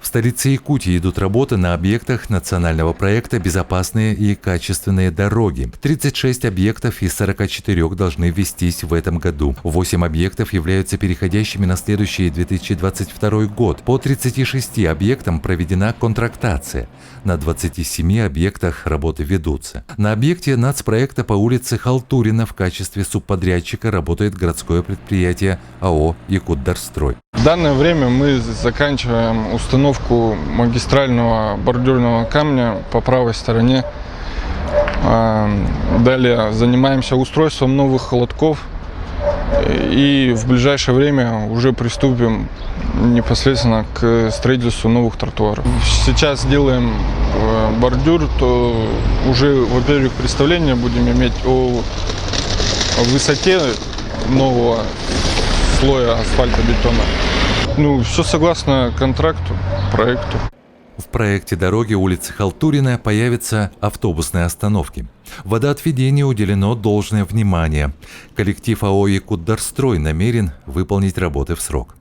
столице Якутии идут работы на объектах национального проекта «Безопасные и качественные дороги». 36 объектов из 44 должны ввестись в этом году. 8 объектов являются переходящими на следующий 2022 год. По 36 объектам проведена контрактация. На 27 объектах работы ведутся. На объекте нацпроекта по улице Халтурина в качестве субподрядчика работает городское предприятие АО «Якутдорстрой». В данное время мы заканчиваем установку магистрального бордюрного камня по правой стороне. Далее занимаемся устройством новых холодков и в ближайшее время уже приступим непосредственно к строительству новых тротуаров. Сейчас делаем бордюр, то уже, во-первых, представление будем иметь о высоте нового слоя асфальтобетона. Все согласно контракту, проекту. В проекте дороги улицы Халтурина появятся автобусные остановки. Водоотведению уделено должное внимание. Коллектив АО «Якутдорстрой» намерен выполнить работы в срок.